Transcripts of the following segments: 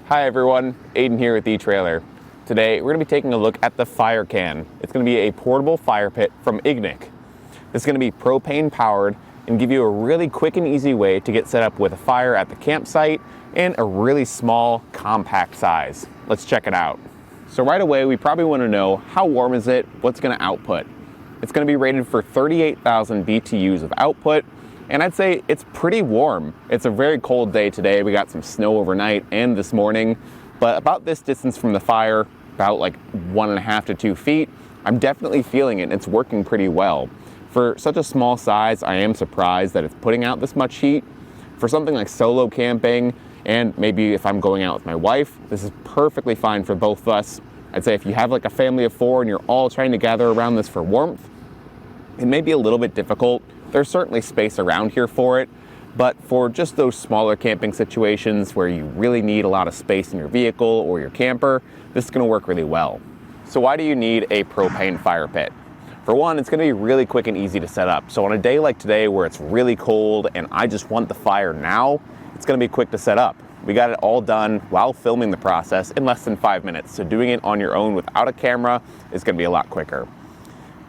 Hi everyone, Aiden here with etrailer. Today we're going to be taking a look at the FireCan. It's going to be a portable fire pit from Ignik. It's going to be propane powered and give you a really quick and easy way to get set up with a fire at the campsite in a really small, compact size. Let's check it out. So right away we probably want to know, how warm is it? What's going to output? It's going to be rated for 38,000 BTUs of output. And I'd say it's pretty warm. It's a very cold day today. We got some snow overnight and this morning, but about this distance from the fire, about like 1.5 to 2 feet, I'm definitely feeling it and it's working pretty well. For such a small size, I am surprised that it's putting out this much heat. For something like solo camping, and maybe if I'm going out with my wife, this is perfectly fine for both of us. I'd say if you have like a family of 4 and you're all trying to gather around this for warmth, it may be a little bit difficult. There's certainly space around here for it, but for just those smaller camping situations where you really need a lot of space in your vehicle or your camper, this is going to work really well. So why do you need a propane fire pit? For one, it's going to be really quick and easy to set up. So on a day like today where it's really cold and I just want the fire now, it's going to be quick to set up. We got it all done while filming the process in less than 5 minutes. So doing it on your own without a camera is going to be a lot quicker.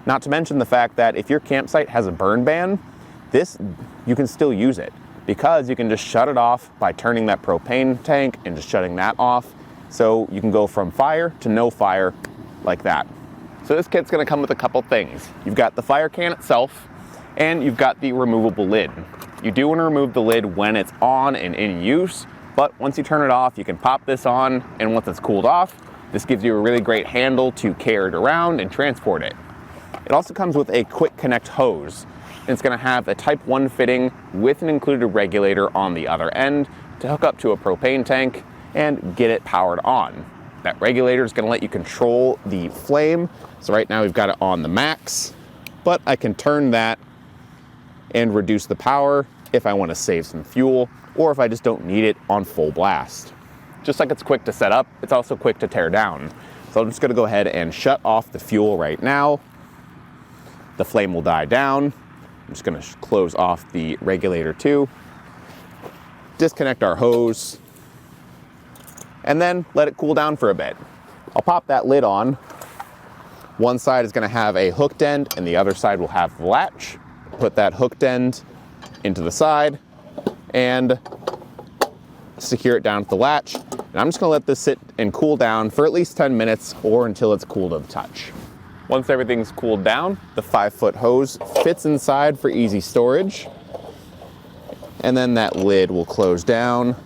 Not to mention the fact that if your campsite has a burn ban, you can still use it because you can just shut it off by turning that propane tank and just shutting that off. So you can go from fire to no fire like that. So this kit's gonna come with a couple things. You've got the fire can itself and you've got the removable lid. You do want to remove the lid when it's on and in use, but once you turn it off, you can pop this on, and once it's cooled off, this gives you a really great handle to carry it around and transport it. It also comes with a quick connect hose. And it's going to have a type 1 fitting with an included regulator on the other end to hook up to a propane tank and get it powered on. That regulator is going to let you control the flame. So right now we've got it on the max, but I can turn that and reduce the power if I want to save some fuel or if I just don't need it on full blast. Just like it's quick to set up, it's also quick to tear down. So I'm just going to go ahead and shut off the fuel right now. The flame will die down. I'm just going to close off the regulator too, disconnect our hose, and then let it cool down for a bit. I'll pop that lid on. One side is going to have a hooked end and the other side will have the latch. Put that hooked end into the side and secure it down to the latch. And I'm just going to let this sit and cool down for at least 10 minutes or until it's cool to the touch. Once everything's cooled down, the 5-foot hose fits inside for easy storage. And then that lid will close down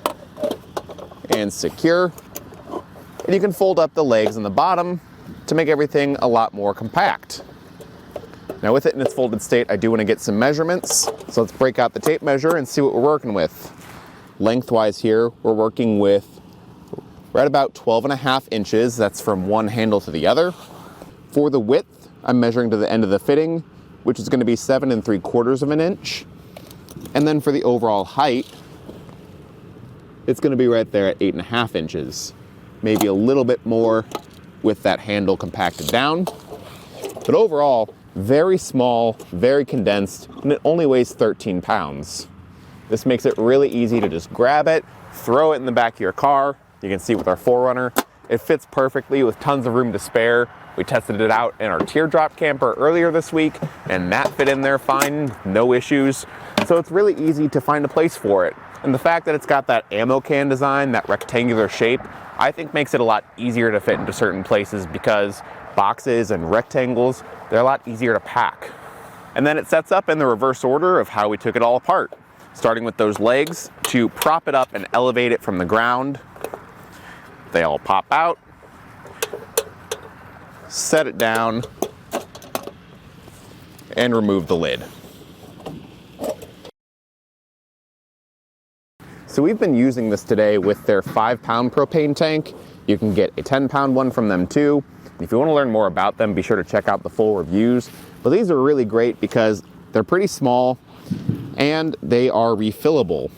and secure. And you can fold up the legs on the bottom to make everything a lot more compact. Now with it in its folded state, I do want to get some measurements. So let's break out the tape measure and see what we're working with. Lengthwise here, we're working with right about 12.5 inches. That's from one handle to the other. For the width, I'm measuring to the end of the fitting, which is going to be 7 3/4 of an inch. And then for the overall height, it's going to be right there at 8.5 inches. Maybe a little bit more with that handle compacted down. But overall, very small, very condensed, and it only weighs 13 pounds. This makes it really easy to just grab it, throw it in the back of your car. You can see with our 4Runner, it fits perfectly with tons of room to spare. We tested it out in our teardrop camper earlier this week, and that fit in there fine, no issues. So it's really easy to find a place for it. And the fact that it's got that ammo can design, that rectangular shape, I think makes it a lot easier to fit into certain places because boxes and rectangles, they're a lot easier to pack. And then it sets up in the reverse order of how we took it all apart, starting with those legs to prop it up and elevate it from the ground. They all pop out. Set it down, and remove the lid. So we've been using this today with their 5-pound propane tank. You can get a 10-pound one from them too. If you want to learn more about them, be sure to check out the full reviews. But these are really great because they're pretty small and they are refillable.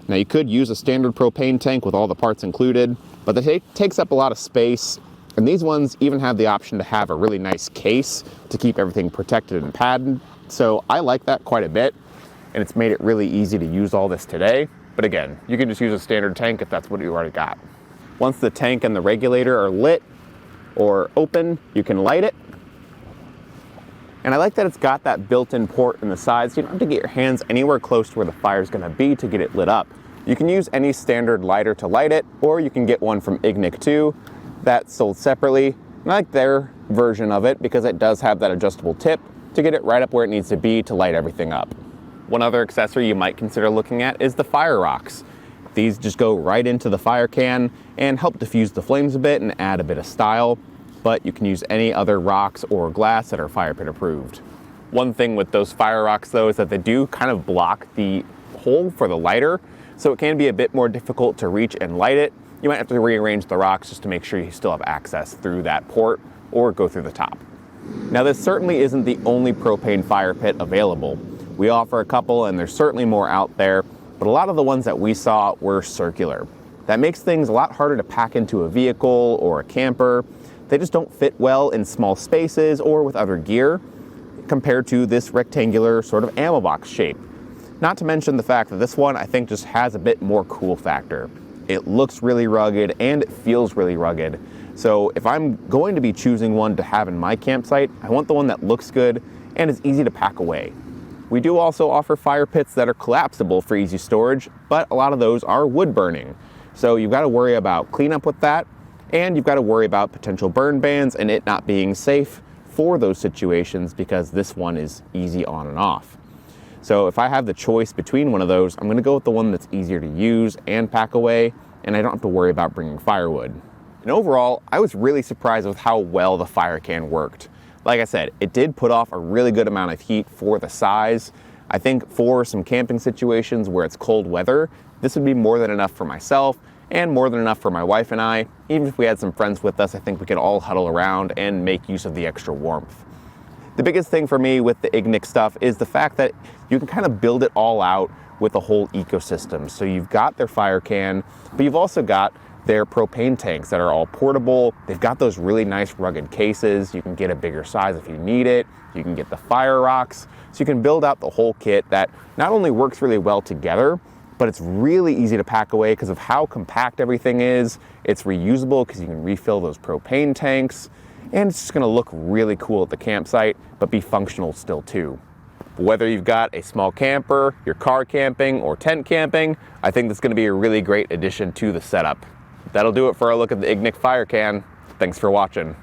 Now you could use a standard propane tank with all the parts included, but it takes up a lot of space. And these ones even have the option to have a really nice case to keep everything protected and padded. So I like that quite a bit, and it's made it really easy to use all this today. But again, you can just use a standard tank if that's what you already got. Once the tank and the regulator are lit or open, you can light it. And I like that it's got that built-in port in the side, so you don't have to get your hands anywhere close to where the fire is going to be to get it lit up. You can use any standard lighter to light it, or you can get one from Ignik too. That's sold separately. And I like their version of it because it does have that adjustable tip to get it right up where it needs to be to light everything up. One other accessory you might consider looking at is the fire rocks. These just go right into the fire can and help diffuse the flames a bit and add a bit of style, but you can use any other rocks or glass that are fire pit approved. One thing with those fire rocks though is that they do kind of block the hole for the lighter, so it can be a bit more difficult to reach and light it. You might have to rearrange the rocks just to make sure you still have access through that port or go through the top. Now this certainly isn't the only propane fire pit available. We offer a couple and there's certainly more out there, but a lot of the ones that we saw were circular. That makes things a lot harder to pack into a vehicle or a camper. They just don't fit well in small spaces or with other gear compared to this rectangular sort of ammo box shape. Not to mention the fact that this one I think just has a bit more cool factor. It looks really rugged and it feels really rugged. So if I'm going to be choosing one to have in my campsite, I want the one that looks good and is easy to pack away. We do also offer fire pits that are collapsible for easy storage, but a lot of those are wood burning. So you've got to worry about cleanup with that, and you've got to worry about potential burn bans and it not being safe for those situations because this one is easy on and off. So if I have the choice between one of those, I'm going to go with the one that's easier to use and pack away, and I don't have to worry about bringing firewood. And overall, I was really surprised with how well the FireCan worked. Like I said, it did put off a really good amount of heat for the size. I think for some camping situations where it's cold weather, this would be more than enough for myself and more than enough for my wife and I. Even if we had some friends with us, I think we could all huddle around and make use of the extra warmth. The biggest thing for me with the Ignik stuff is the fact that you can kind of build it all out with a whole ecosystem. So you've got their FireCan, but you've also got their propane tanks that are all portable. They've got those really nice rugged cases. You can get a bigger size if you need it. You can get the fire rocks. So you can build out the whole kit that not only works really well together, but it's really easy to pack away because of how compact everything is. It's reusable because you can refill those propane tanks, and it's just gonna look really cool at the campsite, but be functional still too. Whether you've got a small camper, you're car camping, or tent camping, I think this is gonna be a really great addition to the setup. That'll do it for our look at the Ignik FireCan. Thanks for watching.